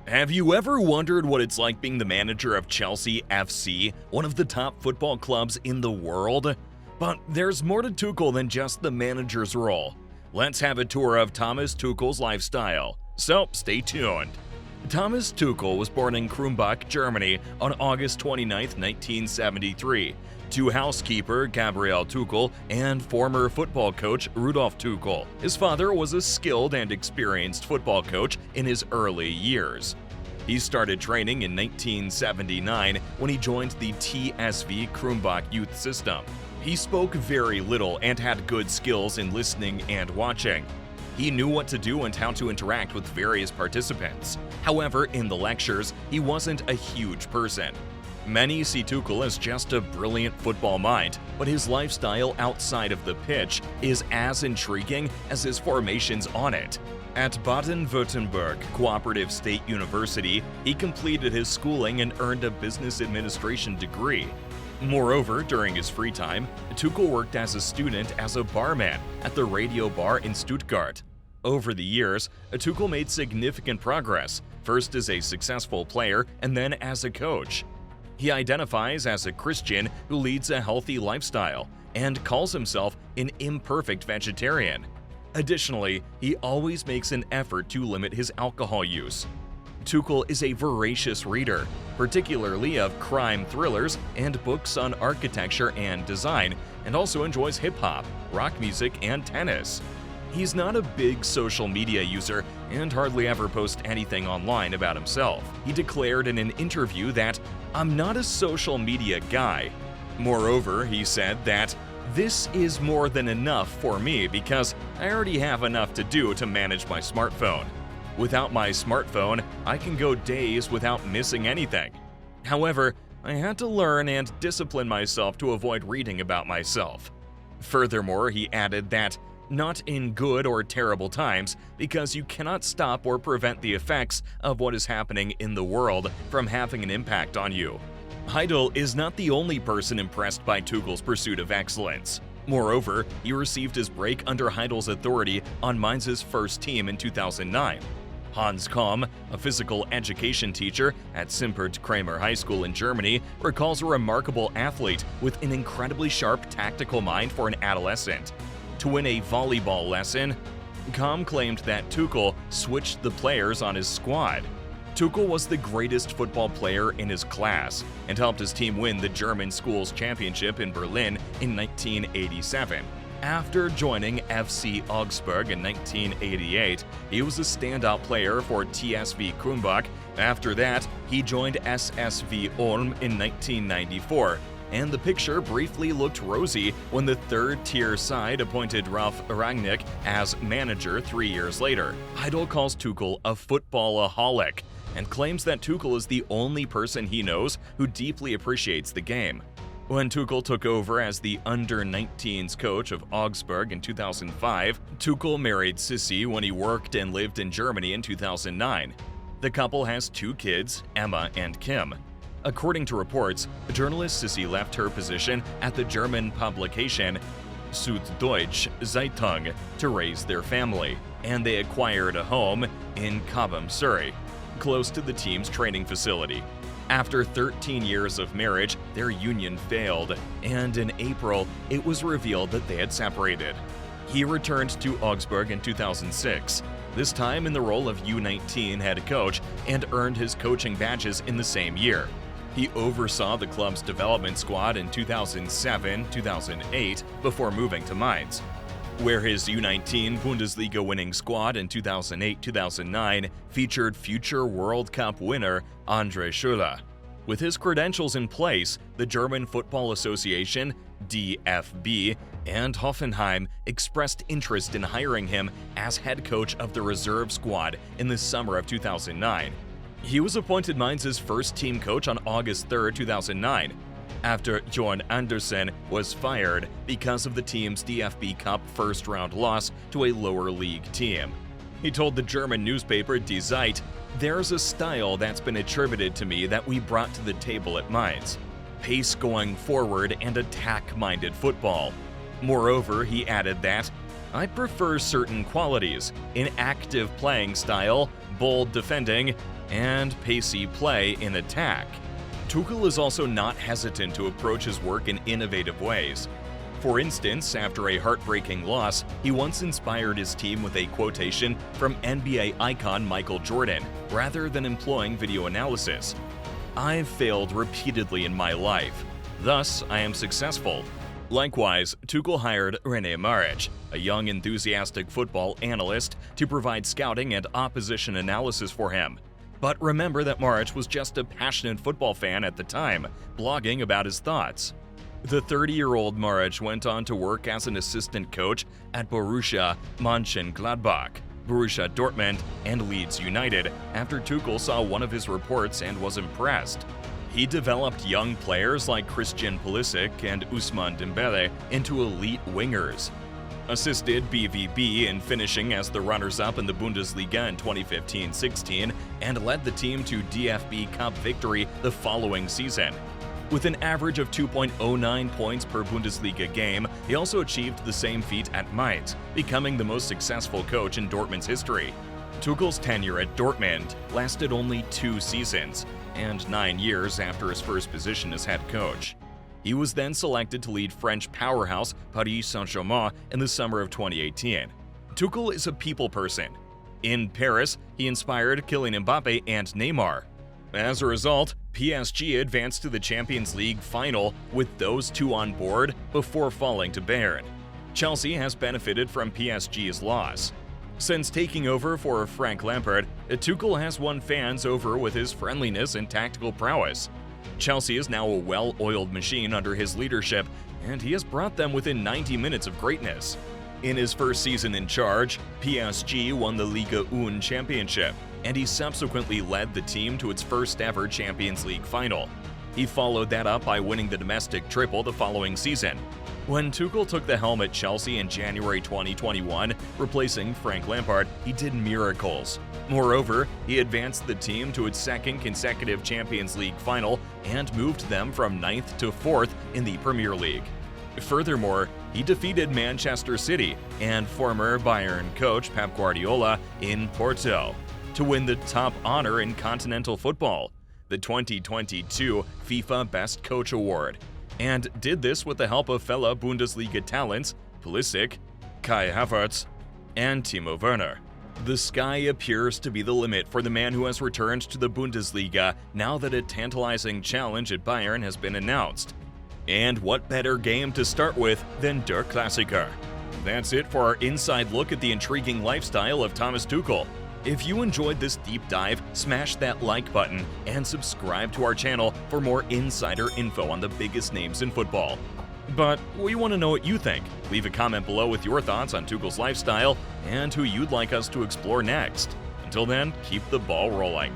Have you ever wondered what it's like being the manager of Chelsea FC, one of the top football clubs in the world? But there's more to Tuchel than just the manager's role. Let's have a tour of Thomas Tuchel's lifestyle. So stay tuned. Thomas Tuchel was born in Krumbach, Germany on August 29, 1973, to housekeeper Gabriele Tuchel and former football coach Rudolf Tuchel. His father was a skilled and experienced football coach in his early years. He started training in 1979 when he joined the TSV Krumbach youth system. He spoke very little and had good skills in listening and watching. He knew what to do and how to interact with various participants. However, in the lectures, he wasn't a huge person. Many see Tuchel as just a brilliant football mind, but his lifestyle outside of the pitch is as intriguing as his formations on it. At Baden-Württemberg Cooperative State University, he completed his schooling and earned a business administration degree. Moreover, during his free time, Tuchel worked as a student as a barman at the Radio Bar in Stuttgart. Over the years, Tuchel made significant progress, first as a successful player and then as a coach. He identifies as a Christian who leads a healthy lifestyle and calls himself an imperfect vegetarian. Additionally, he always makes an effort to limit his alcohol use. Tuchel is a voracious reader, particularly of crime thrillers and books on architecture and design, and also enjoys hip-hop, rock music, and tennis. He's not a big social media user and hardly ever posts anything online about himself. He declared in an interview that, "I'm not a social media guy." Moreover, he said that, "This is more than enough for me because I already have enough to do to manage my smartphone. Without my smartphone, I can go days without missing anything. However, I had to learn and discipline myself to avoid reading about myself." Furthermore, he added that, "Not in good or terrible times, because you cannot stop or prevent the effects of what is happening in the world from having an impact on you." Heidel is not the only person impressed by Tuchel's pursuit of excellence. Moreover, he received his break under Heidel's authority on Mainz's first team in 2009. Hans Komm, a physical education teacher at Simpert Kramer High School in Germany, recalls a remarkable athlete with an incredibly sharp tactical mind for an adolescent. To win a volleyball lesson, Komm claimed that Tuchel switched the players on his squad. Tuchel was the greatest football player in his class and helped his team win the German Schools Championship in Berlin in 1987. After joining FC Augsburg in 1988, he was a standout player for TSV Krumbach. After that, he joined SSV Ulm in 1994, and the picture briefly looked rosy when the third-tier side appointed Ralf Rangnick as manager 3 years later. Heidel calls Tuchel a footballaholic and claims that Tuchel is the only person he knows who deeply appreciates the game. When Tuchel took over as the under-19s coach of Augsburg in 2005, Tuchel married Sissi when he worked and lived in Germany in 2009. The couple has 2 kids, Emma and Kim. According to reports, journalist Sissi left her position at the German publication Süddeutsche Zeitung to raise their family, and they acquired a home in Cobham, Surrey, close to the team's training facility. After 13 years of marriage, their union failed, and in April, it was revealed that they had separated. He returned to Augsburg in 2006, this time in the role of U19 head coach, and earned his coaching badges in the same year. He oversaw the club's development squad in 2007-2008 before moving to Mainz, where his U19 Bundesliga winning squad in 2008-2009 featured future World Cup winner Andre Schürrle. With his credentials in place, the German Football Association, DFB, and Hoffenheim expressed interest in hiring him as head coach of the reserve squad in the summer of 2009. He was appointed Mainz's first team coach on August 3, 2009. After Johan Andersen was fired because of the team's DFB Cup first-round loss to a lower league team. He told the German newspaper Die Zeit, "There's a style that's been attributed to me that we brought to the table at Mainz. Pace going forward and attack-minded football. Moreover, he added that, I prefer certain qualities, an active playing style, bold defending, and pacey play in attack. Tuchel is also not hesitant to approach his work in innovative ways. For instance, after a heartbreaking loss, he once inspired his team with a quotation from NBA icon Michael Jordan, rather than employing video analysis. "I've failed repeatedly in my life. Thus, I am successful." Likewise, Tuchel hired René Maric, a young enthusiastic football analyst, to provide scouting and opposition analysis for him. But remember that Maric was just a passionate football fan at the time, blogging about his thoughts. The 30-year-old Maric went on to work as an assistant coach at Borussia Mönchengladbach, Borussia Dortmund, and Leeds United after Tuchel saw one of his reports and was impressed. He developed young players like Christian Pulisic and Ousmane Dembele into elite wingers, assisted BVB in finishing as the runners-up in the Bundesliga in 2015-16, and led the team to DFB Cup victory the following season. With an average of 2.09 points per Bundesliga game, he also achieved the same feat at Mainz, becoming the most successful coach in Dortmund's history. Tuchel's tenure at Dortmund lasted only 2 seasons, and 9 years after his first position as head coach. He was then selected to lead French powerhouse Paris Saint-Germain in the summer of 2018. Tuchel is a people person. In Paris, he inspired Kylian Mbappe and Neymar. As a result, PSG advanced to the Champions League final with those two on board before falling to Bayern. Chelsea has benefited from PSG's loss. Since taking over for Frank Lampard, Tuchel has won fans over with his friendliness and tactical prowess. Chelsea is now a well-oiled machine under his leadership, and he has brought them within 90 minutes of greatness. In his first season in charge, PSG won the Liga 1 championship, and he subsequently led the team to its first-ever Champions League final. He followed that up by winning the domestic triple the following season. When Tuchel took the helm at Chelsea in January 2021, replacing Frank Lampard, he did miracles. Moreover, he advanced the team to its second consecutive Champions League final and moved them from 9th to 4th in the Premier League. Furthermore, he defeated Manchester City and former Bayern coach Pep Guardiola in Porto to win the top honor in continental football, the 2022 FIFA Best Coach Award, and did this with the help of fellow Bundesliga talents Pulisic, Kai Havertz, and Timo Werner. The sky appears to be the limit for the man who has returned to the Bundesliga now that a tantalizing challenge at Bayern has been announced. And what better game to start with than Der Klassiker? That's it for our inside look at the intriguing lifestyle of Thomas Tuchel. If you enjoyed this deep dive, smash that like button and subscribe to our channel for more insider info on the biggest names in football. But we want to know what you think. Leave a comment below with your thoughts on Tuchel's lifestyle and who you'd like us to explore next. Until then, keep the ball rolling.